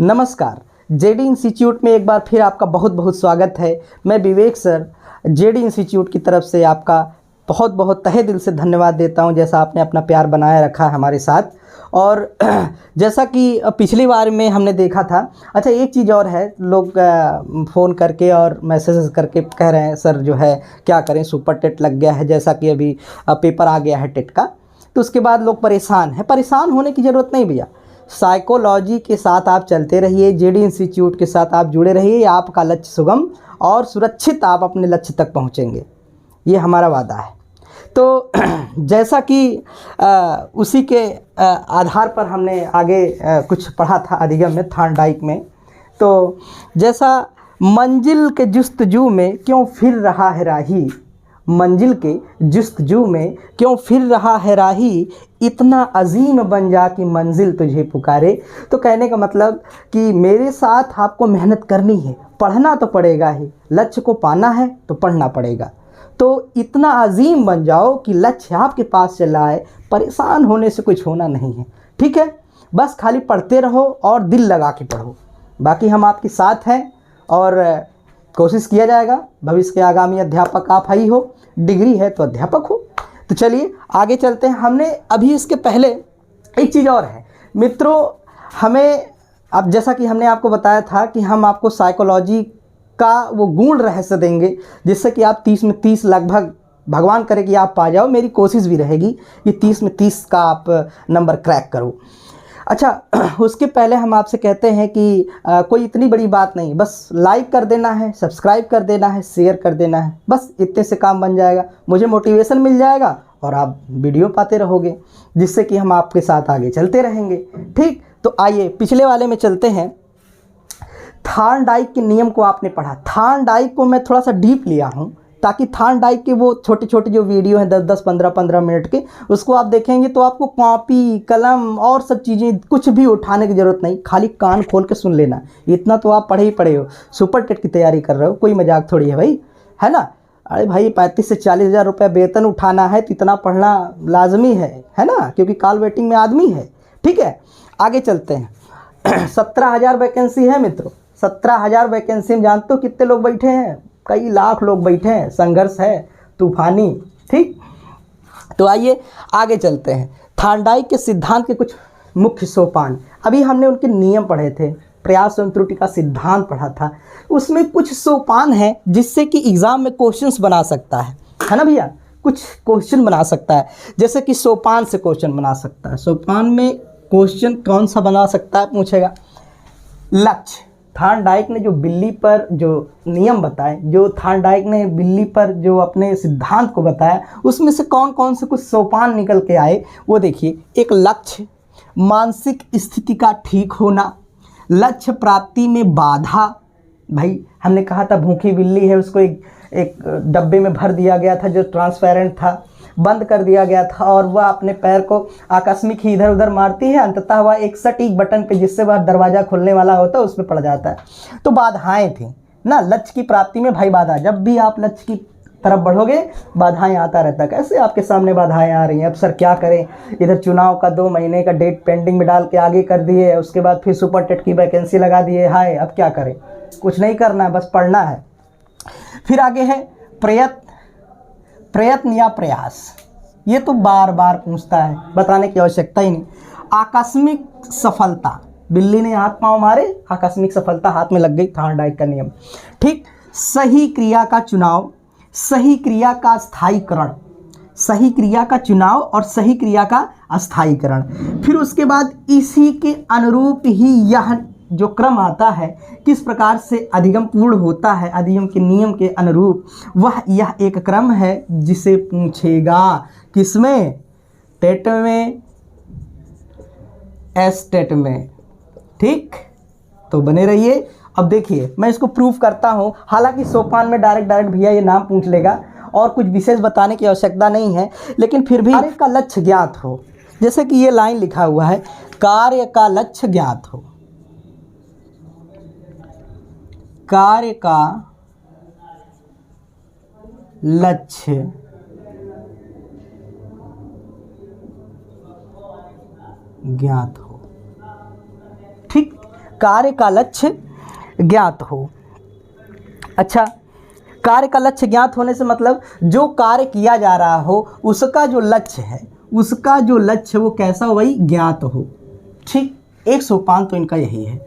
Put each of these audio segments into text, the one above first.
नमस्कार। JD institute में एक बार फिर आपका बहुत बहुत स्वागत है। मैं विवेक सर जेडी इंस्टीट्यूट की तरफ से आपका बहुत बहुत तहे दिल से धन्यवाद देता हूं, जैसा आपने अपना प्यार बनाए रखा है हमारे साथ। और जैसा कि पिछली बार में हमने देखा था। अच्छा, एक चीज़ और है, लोग फ़ोन करके और मैसेज करके कह रहे हैं सर जो है क्या करें, सुपर टेट लग गया है, जैसा कि अभी पेपर आ गया है टेट का, तो उसके बाद लोग परेशान हैं। परेशान होने की ज़रूरत नहीं भैया, साइकोलॉजी के साथ आप चलते रहिए, जेडी इंस्टीट्यूट के साथ आप जुड़े रहिए, आपका लक्ष्य सुगम और सुरक्षित आप अपने लक्ष्य तक पहुंचेंगे, ये हमारा वादा है। तो जैसा कि उसी के आधार पर हमने आगे कुछ पढ़ा था अधिगम में, थार्नडाइक में। तो जैसा मंजिल के जुस्तजू में क्यों फिर रहा है राही, मंजिल के जुस्तजू में क्यों फिर रहा है राही, इतना अजीम बन जा कि मंजिल तुझे पुकारे। तो कहने का मतलब कि मेरे साथ आपको मेहनत करनी है, पढ़ना तो पड़ेगा ही, लक्ष्य को पाना है तो पढ़ना पड़ेगा। तो इतना अजीम बन जाओ कि लक्ष्य आपके पास चला आए, परेशान होने से कुछ होना नहीं है, ठीक है। बस खाली पढ़ते रहो और दिल लगा के पढ़ो, बाकी हम आपके साथ हैं और कोशिश किया जाएगा। भविष्य के आगामी अध्यापक आप ही हो, डिग्री है तो अध्यापक हो। तो चलिए आगे चलते हैं। हमने अभी इसके पहले एक चीज़ और है मित्रों, हमें अब जैसा कि हमने आपको बताया था कि हम आपको साइकोलॉजी का वो गूढ़ रहस्य देंगे, जिससे कि आप 30 में 30 लगभग भगवान करे कि आप पा जाओ। मेरी कोशिश भी रहेगी कि 30 में 30 का आप नंबर क्रैक करो। अच्छा, उसके पहले हम आपसे कहते हैं कि कोई इतनी बड़ी बात नहीं, बस लाइक कर देना है, सब्सक्राइब कर देना है, शेयर कर देना है, बस इतने से काम बन जाएगा। मुझे मोटिवेशन मिल जाएगा और आप वीडियो पाते रहोगे, जिससे कि हम आपके साथ आगे चलते रहेंगे, ठीक। तो आइए पिछले वाले में चलते हैं। थार्नडाइक के नियम को आपने पढ़ा। थार्नडाइक को मैं थोड़ा सा डीप लिया हूँ, ताकि थार्नडाइक के वो छोटे छोटे जो वीडियो हैं 10-10, 15-15 मिनट के, उसको आप देखेंगे तो आपको कॉपी कलम और सब चीज़ें कुछ भी उठाने की ज़रूरत नहीं, खाली कान खोल के सुन लेना। इतना तो आप पढ़े ही पढ़े हो, सुपर टेट की तैयारी कर रहे हो, कोई मजाक थोड़ी है भाई, है ना। अरे भाई 35 से 40 हज़ार रुपये वेतन उठाना है तो इतना पढ़ना लाजमी है ना, क्योंकि कॉल वेटिंग में आदमी है, ठीक है। आगे चलते हैं। 17,000 वैकेंसी है मित्रों, 17,000 वैकेंसी में जानते हो कितने लोग बैठे हैं? कई लाख लोग बैठे हैं, संघर्ष है तूफानी, ठीक। तो आइए आगे चलते हैं। थार्नडाइक के सिद्धांत के कुछ मुख्य सोपान, अभी हमने उनके नियम पढ़े थे, प्रयास एवं त्रुटि का सिद्धांत पढ़ा था, उसमें कुछ सोपान है जिससे कि एग्जाम में क्वेश्चंस बना सकता है ना भैया, कुछ क्वेश्चन बना सकता है। जैसे कि सोपान से क्वेश्चन बना सकता है। सोपान में क्वेश्चन कौन सा बना सकता है पूछेगा? लक्ष्य, थार्नडाइक ने जो बिल्ली पर जो नियम बताए, जो थार्नडाइक ने बिल्ली पर जो अपने सिद्धांत को बताया, उसमें से कौन कौन से कुछ सोपान निकल के आए वो देखिए। एक लक्ष्य, मानसिक स्थिति का ठीक होना, लक्ष्य प्राप्ति में बाधा। भाई हमने कहा था भूखी बिल्ली है, उसको एक डब्बे में भर दिया गया था जो ट्रांसपेरेंट था, बंद कर दिया गया था और वह अपने पैर को आकस्मिक ही इधर उधर मारती है, अंततः वह एक सटीक बटन पे जिससे वह दरवाज़ा खुलने वाला होता है उस पर पड़ जाता है। तो बाधाएं थी ना लक्ष्य की प्राप्ति में। भाई बाधा, जब भी आप लक्ष्य की तरफ बढ़ोगे बाधाएं आता रहता है। कैसे आपके सामने बाधाएं आ रही हैं? अब सर क्या करें, इधर चुनाव का 2 महीने का डेट पेंडिंग में डाल के आगे कर दिए, उसके बाद फिर सुपर टेट की वैकेंसी लगा दिए, हाय अब क्या करें? कुछ नहीं करना है, बस पढ़ना है। फिर आगे है प्रयत्न या प्रयास, ये तो बार बार पूछता है, बताने की आवश्यकता ही नहीं। आकस्मिक सफलता, बिल्ली ने हाथ पांव मारे, आकस्मिक सफलता हाथ में लग गई, थार्नडाइक का नियम, ठीक। सही क्रिया का चुनाव, सही क्रिया का स्थायीकरण, सही क्रिया का चुनाव और सही क्रिया का स्थायीकरण। फिर उसके बाद इसी के अनुरूप ही यह जो क्रम आता है, किस प्रकार से अधिगम पूर्ण होता है, अधिगम के नियम के अनुरूप, वह यह एक क्रम है जिसे पूछेगा किसमें? टेट में, एस्टेट में, ठीक। तो बने रहिए। अब देखिए मैं इसको प्रूफ करता हूँ, हालांकि सोपान में डायरेक्ट भैया ये नाम पूछ लेगा और कुछ विशेष बताने की आवश्यकता नहीं है, लेकिन फिर भी कार्य का लक्ष्य ज्ञात हो। जैसे कि ये लाइन लिखा हुआ है, कार्य का लक्ष्य ज्ञात हो, कार्य का लक्ष्य ज्ञात हो, ठीक। कार्य का लक्ष्य ज्ञात हो। अच्छा, कार्य का लक्ष्य ज्ञात होने से मतलब जो कार्य किया जा रहा हो उसका जो लक्ष्य है, उसका जो लक्ष्य वो कैसा हो भाई, ज्ञात हो। ठीक, एक सोपान तो इनका यही है।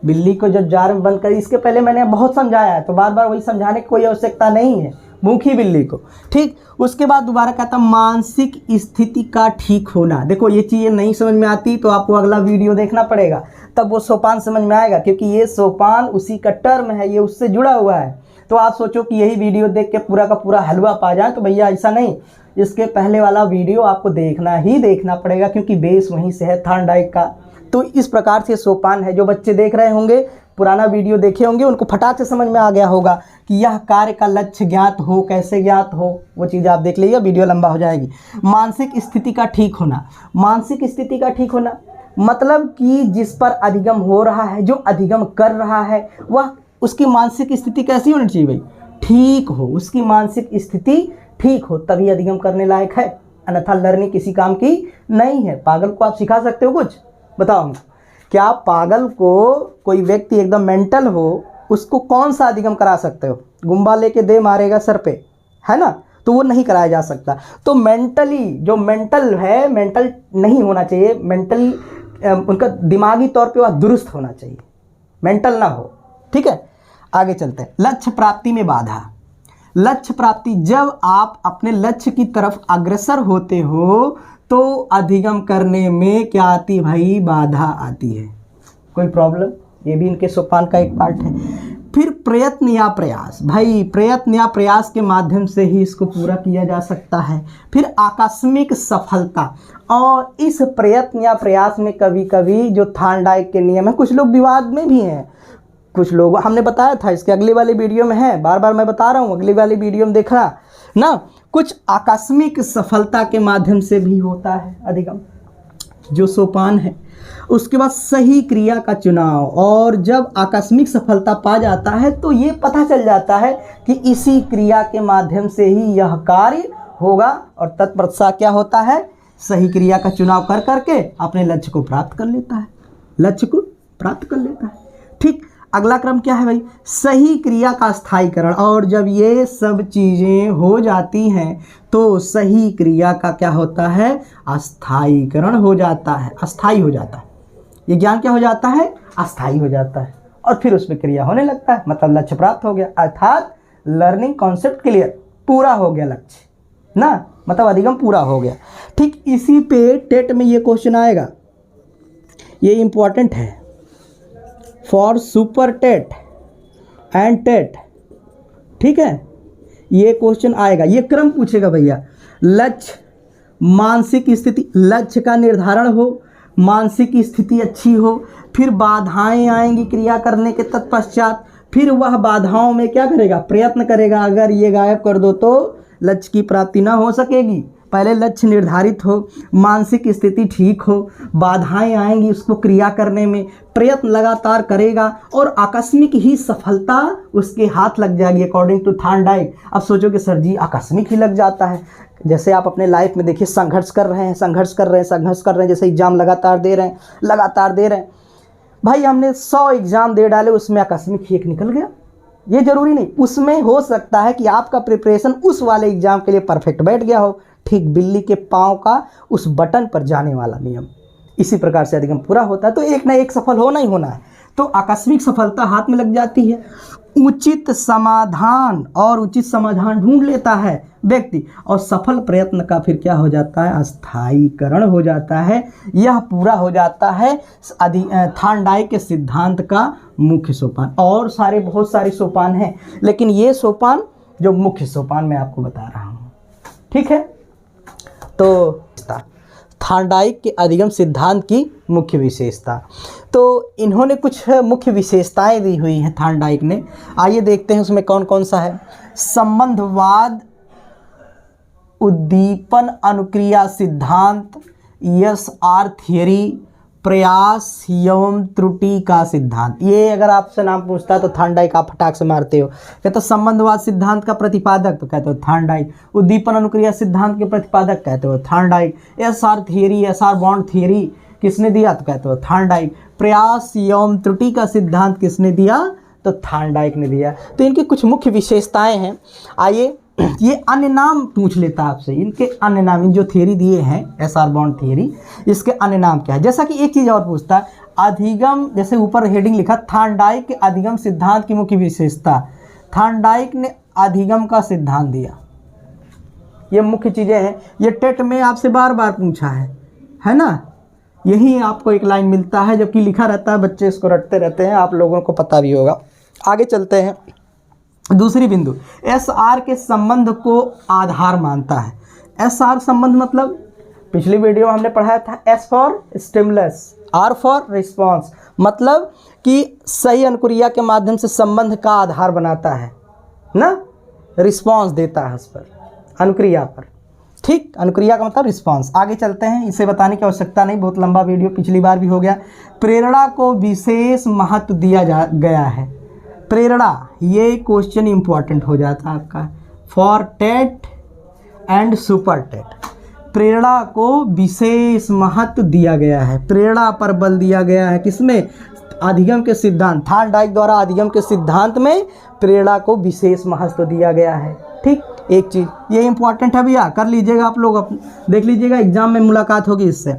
बिल्ली को जब जार में बंद कर, इसके पहले मैंने बहुत समझाया है तो बार बार वही समझाने की कोई आवश्यकता नहीं है, भूखी बिल्ली को। ठीक, उसके बाद दोबारा कहता मानसिक स्थिति का ठीक होना। देखो ये चीज़ें नहीं समझ में आती तो आपको अगला वीडियो देखना पड़ेगा, तब वो सोपान समझ में आएगा, क्योंकि ये सोपान उसी का टर्म है, ये उससे जुड़ा हुआ है। तो आप सोचो कि यही वीडियो देख के पूरा का पूरा हलवा पा जाए, तो भैया ऐसा नहीं, इसके पहले वाला वीडियो आपको देखना ही देखना पड़ेगा, क्योंकि बेस वहीं से है थॉर्नडाइक का। तो इस प्रकार से सोपान है। जो बच्चे देख रहे होंगे, पुराना वीडियो देखे होंगे, उनको फटाक से समझ में आ गया होगा कि यह कार्य का लक्ष्य ज्ञात हो, कैसे ज्ञात हो, वो चीज़ आप देख लीजिए, वीडियो लंबा हो जाएगी। मानसिक स्थिति का ठीक होना। मानसिक स्थिति का ठीक होना मतलब कि जिस पर अधिगम हो रहा है, जो अधिगम कर रहा है, वह उसकी मानसिक स्थिति कैसी होनी चाहिए भाई, ठीक हो। उसकी मानसिक स्थिति ठीक हो तभी अधिगम करने लायक है, अन्यथा लर्निंग किसी काम की नहीं है। पागल को आप सिखा सकते हो कुछ? बताओ हमको, क्या पागल को कोई व्यक्ति एकदम मेंटल हो, उसको कौन सा अधिगम करा सकते हो? गुम्बा लेके दे मारेगा सर पे, है ना, तो वो नहीं कराया जा सकता। तो मेंटली जो मेंटल है, मेंटल नहीं होना चाहिए, मेंटली उनका दिमागी तौर पे वह दुरुस्त होना चाहिए, मेंटल ना हो। ठीक है, आगे चलते हैं। लक्ष्य प्राप्ति में बाधा। लक्ष्य प्राप्ति, जब आप अपने लक्ष्य की तरफ अग्रसर होते हो तो अधिगम करने में क्या आती भाई, बाधा आती है। कोई प्रॉब्लम? ये भी इनके सोपान का एक पार्ट है। फिर प्रयत्न या प्रयास, भाई प्रयत्न या प्रयास के माध्यम से ही इसको पूरा किया जा सकता है। फिर आकस्मिक सफलता, और इस प्रयत्न या प्रयास में कभी कभी जो थॉर्नडाइक के नियम है, कुछ लोग विवाद में भी हैं, कुछ लोग, हमने बताया था इसके अगली वाली वीडियो में है, बार बार मैं बता रहा हूँ, अगली वाली वीडियो में देखना ना। कुछ आकस्मिक सफलता के माध्यम से भी होता है अधिगम, जो सोपान है। उसके बाद सही क्रिया का चुनाव, और जब आकस्मिक सफलता पा जाता है तो ये पता चल जाता है कि इसी क्रिया के माध्यम से ही यह कार्य होगा, और तत्पश्चात क्या होता है, सही क्रिया का चुनाव कर करके अपने लक्ष्य को प्राप्त कर लेता है, लक्ष्य को प्राप्त कर लेता है। ठीक, अगला क्रम क्या है भाई, सही क्रिया का स्थायीकरण। और जब ये सब चीज़ें हो जाती हैं तो सही क्रिया का क्या होता है, अस्थायीकरण हो जाता है, अस्थायी हो जाता है। ये ज्ञान क्या हो जाता है, अस्थायी हो जाता है, और फिर उसमें क्रिया होने लगता है, मतलब लक्ष्य प्राप्त हो गया, अर्थात लर्निंग कॉन्सेप्ट क्लियर, पूरा हो गया लक्ष्य ना, मतलब अधिगम पूरा हो गया। ठीक, इसी पे टेट में ये क्वेश्चन आएगा, ये इंपॉर्टेंट है for super TET and TET. ठीक है, ये क्वेश्चन आएगा, ये क्रम पूछेगा भैया। लक्ष्य, मानसिक स्थिति, लक्ष्य का निर्धारण हो, मानसिक स्थिति अच्छी हो, फिर बाधाएं आएंगी क्रिया करने के तत्पश्चात, फिर वह बाधाओं में क्या करेगा, प्रयत्न करेगा। अगर ये गायब कर दो तो लक्ष्य की प्राप्ति ना हो सकेगी। पहले लक्ष्य निर्धारित हो, मानसिक स्थिति ठीक हो, बाधाएं आएंगी उसको क्रिया करने में, प्रयत्न लगातार करेगा, और आकस्मिक ही सफलता उसके हाथ लग जाएगी अकॉर्डिंग टू थॉर्नडाइक। अब सोचो कि सर जी आकस्मिक ही लग जाता है, जैसे आप अपने लाइफ में देखिए, संघर्ष कर रहे हैं, जैसे एग्जाम लगातार दे रहे हैं भाई, हमने 100 एग्जाम दे डाले, उसमें आकस्मिक ही एक निकल गया, ये जरूरी नहीं, उसमें हो सकता है कि आपका प्रिपरेशन उस वाले एग्जाम के लिए परफेक्ट बैठ गया हो। ठीक बिल्ली के पाँव का उस बटन पर जाने वाला नियम, इसी प्रकार से अधिगम पूरा होता है। तो एक ना एक सफल होना ही होना है, तो आकस्मिक सफलता हाथ में लग जाती है। उचित समाधान, और उचित समाधान ढूंढ लेता है व्यक्ति, और सफल प्रयत्न का फिर क्या हो जाता है, अस्थायीकरण हो जाता है। यह पूरा हो जाता है थॉर्नडाइक के सिद्धांत का मुख्य सोपान। और बहुत सारे सोपान हैं, लेकिन ये सोपान जो मुख्य सोपान मैं आपको बता रहा हूँ। ठीक है, तो थॉर्नडाइक के अधिगम सिद्धांत की मुख्य विशेषता, तो इन्होंने कुछ मुख्य विशेषताएं दी हुई हैं थॉर्नडाइक ने। आइए देखते हैं उसमें कौन कौन सा है। संबंधवाद, उद्दीपन अनुक्रिया सिद्धांत, SR थियरी, प्रयास एवं त्रुटि का सिद्धांत। ये अगर आपसे नाम पूछता है तो थॉर्नडाइक आप फटाक से मारते हो। कहते हो संबंधवाद सिद्धांत का प्रतिपादक, तो कहते हो थॉर्नडाइक। उद्दीपन अनुक्रिया सिद्धांत के प्रतिपादक, कहते हो Thorndike. SR theory, SR bond theory किसने दिया? तो कहते हो थार्नडाइक। प्रयास एवं त्रुटि का सिद्धांत किसने दिया? तो थार्नडाइक ने दिया। तो इनकी कुछ मुख्य विशेषताएं हैं। आइए ये अन्य नाम पूछ लेता है आपसे, इनके अन्य नाम, इन जो थियरी दिए हैं एसआर बॉन्ड थियरी, इसके अन्य नाम क्या है। जैसा कि एक चीज़ और पूछता है, अधिगम, जैसे ऊपर हेडिंग लिखा थार्नडाइक के अधिगम सिद्धांत की मुख्य विशेषता। थार्नडाइक ने अधिगम का सिद्धांत दिया। ये मुख्य चीज़ें हैं, ये टेट में आपसे बार बार पूछा है ना। यही आपको एक लाइन मिलता है, जबकि लिखा रहता है, बच्चे इसको रटते रहते हैं, आप लोगों को पता भी होगा। आगे चलते हैं। दूसरी बिंदु, एस आर के संबंध को आधार मानता है। एस आर संबंध मतलब पिछली वीडियो हमने पढ़ाया था, S for stimulus, R for response, मतलब कि सही अनुक्रिया के माध्यम से संबंध का आधार बनाता है ना, रिस्पॉन्स देता है उस पर, अनुक्रिया पर। ठीक, अनुक्रिया का मतलब रिस्पॉन्स। आगे चलते हैं, इसे बताने की आवश्यकता नहीं, बहुत लंबा वीडियो पिछली बार भी हो गया। प्रेरणा को विशेष महत्व दिया गया है। प्रेरणा, ये क्वेश्चन इंपॉर्टेंट हो जाता है आपका for TET and super TET. प्रेरणा को विशेष महत्व दिया गया है, प्रेरणा पर बल दिया गया है। किसमें? अधिगम के सिद्धांत, थार्नडाइक द्वारा अधिगम के सिद्धांत में प्रेरणा को विशेष महत्व दिया गया है। ठीक, एक चीज़ ये इंपॉर्टेंट है भैया, कर लीजिएगा आप लोग, देख लीजिएगा, एग्जाम में मुलाकात होगी इससे।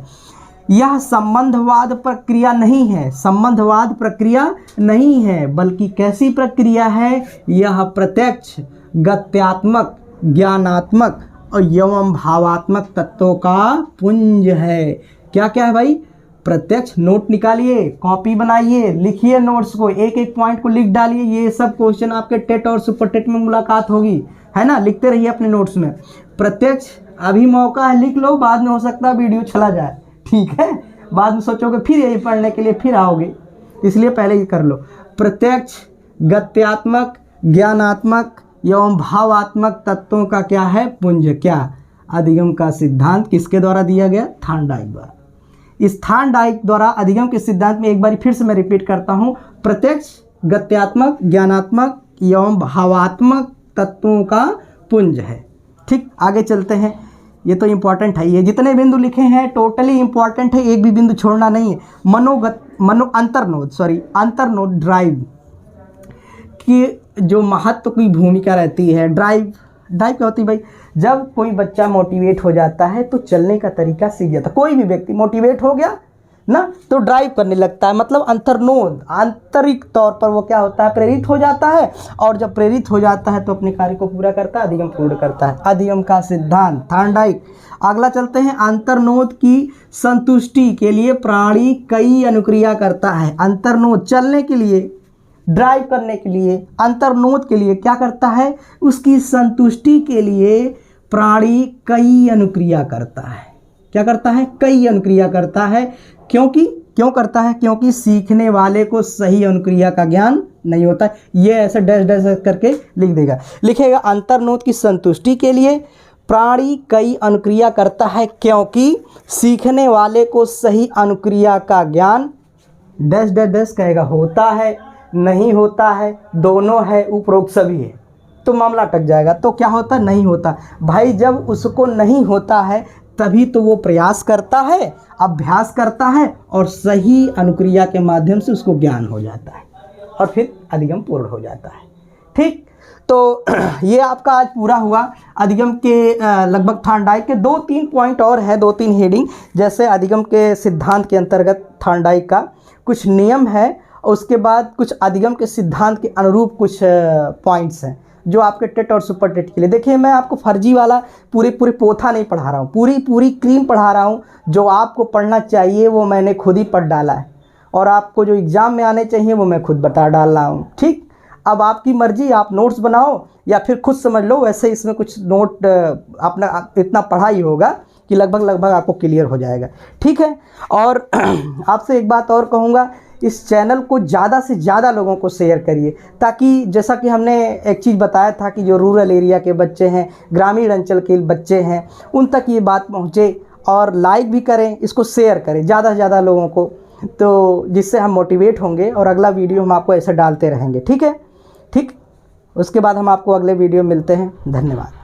यह संबंधवाद प्रक्रिया नहीं है, संबंधवाद प्रक्रिया नहीं है, बल्कि कैसी प्रक्रिया है? यह प्रत्यक्ष, गत्यात्मक, ज्ञानात्मक और एवं भावात्मक तत्वों का पुंज है। क्या क्या है भाई? प्रत्यक्ष, नोट निकालिए, कॉपी बनाइए, लिखिए नोट्स को, एक एक पॉइंट को लिख डालिए। ये सब क्वेश्चन आपके टेट और सुपर टेट में मुलाकात होगी, है ना, लिखते रहिए अपने नोट्स में। प्रत्यक्ष, अभी मौका है, लिख लो, बाद में हो सकता है वीडियो चला जाए, ठीक है, बाद में सोचोगे फिर यही पढ़ने के लिए फिर आओगे, इसलिए पहले ही कर लो। प्रत्यक्ष, गत्यात्मक, ज्ञानात्मक एवं भावात्मक तत्वों का क्या है? पुंज। क्या? अधिगम का सिद्धांत किसके द्वारा दिया गया? थार्नडाइक द्वारा। इस थार्नडाइक द्वारा अधिगम के सिद्धांत में एक बार फिर से मैं रिपीट करता हूँ, प्रत्यक्ष, गत्यात्मक, ज्ञानात्मक एवं भावात्मक तत्वों का पुंज है। ठीक, आगे चलते हैं। ये तो इम्पॉर्टेंट है, ये जितने बिंदु लिखे हैं टोटली इम्पॉर्टेंट है, एक भी बिंदु छोड़ना नहीं है। अंतर्नोद ड्राइव की जो महत्व की भूमिका रहती है। ड्राइव क्या होती है भाई? जब कोई बच्चा मोटिवेट हो जाता है तो चलने का तरीका सीख जाता है। कोई भी व्यक्ति मोटिवेट हो गया ना तो ड्राइव करने लगता है, मतलब अंतर्नोद, आंतरिक तौर पर वो क्या होता है? प्रेरित हो जाता है, और जब प्रेरित हो जाता है तो अपने कार्य को पूरा करता है, अधिगम पूर्ण करता है। अधिगम का सिद्धांत थार्नडाइक। अगला चलते हैं, अंतर्नोद की संतुष्टि के लिए प्राणी कई अनुक्रिया करता है। अंतर्नोद, चलने के लिए, ड्राइव करने के लिए, अंतर्नोद के लिए क्या करता है? उसकी संतुष्टि के लिए प्राणी कई अनुक्रिया करता है। क्या करता है? कई अनुक्रिया करता है। क्यों करता है? क्योंकि सीखने वाले को सही अनुक्रिया का ज्ञान नहीं होता। ये ऐसे डैश डैश करके लिखेगा अंतर्नोद की संतुष्टि के लिए प्राणी कई अनुक्रिया करता है, क्योंकि सीखने वाले को सही अनुक्रिया का ज्ञान डैश डैश डैश कहेगा, होता है, नहीं होता है, दोनों है, उपरोक्त सभी है, तो मामला अटक जाएगा। तो क्या होता? नहीं होता। भाई जब उसको नहीं होता है तभी तो वो प्रयास करता है, अभ्यास करता है, और सही अनुक्रिया के माध्यम से उसको ज्ञान हो जाता है और फिर अधिगम पूर्ण हो जाता है। ठीक, तो ये आपका आज पूरा हुआ अधिगम के लगभग थार्नडाइक के 2-3 पॉइंट और है, 2-3 हेडिंग। जैसे अधिगम के सिद्धांत के अंतर्गत थार्नडाइक का कुछ नियम है, उसके बाद कुछ अधिगम के सिद्धांत के अनुरूप कुछ पॉइंट्स हैं जो आपके टेट और सुपर टेट के लिए। देखिए, मैं आपको फर्जी वाला पूरी पोथा नहीं पढ़ा रहा हूँ, पूरी क्रीम पढ़ा रहा हूँ। जो आपको पढ़ना चाहिए वो मैंने खुद ही पढ़ डाला है, और आपको जो एग्ज़ाम में आने चाहिए वो मैं खुद बता डाल रहा हूँ। ठीक, अब आपकी मर्जी, आप नोट्स बनाओ या फिर खुद समझ लो। वैसे इसमें कुछ नोट अपना इतना पढ़ा ही होगा कि लगभग आपको क्लियर हो जाएगा। ठीक है, और आपसे एक बात और कहूँगा, इस चैनल को ज़्यादा से ज़्यादा लोगों को शेयर करिए, ताकि जैसा कि हमने एक चीज़ बताया था कि जो रूरल एरिया के बच्चे हैं, ग्रामीण अंचल के बच्चे हैं, उन तक ये बात पहुँचे, और लाइक भी करें, इसको शेयर करें ज़्यादा से ज़्यादा लोगों को, तो जिससे हम मोटिवेट होंगे और अगला वीडियो हम आपको ऐसे डालते रहेंगे। ठीक है, ठीक, उसके बाद हम आपको अगले वीडियो मिलते हैं। धन्यवाद।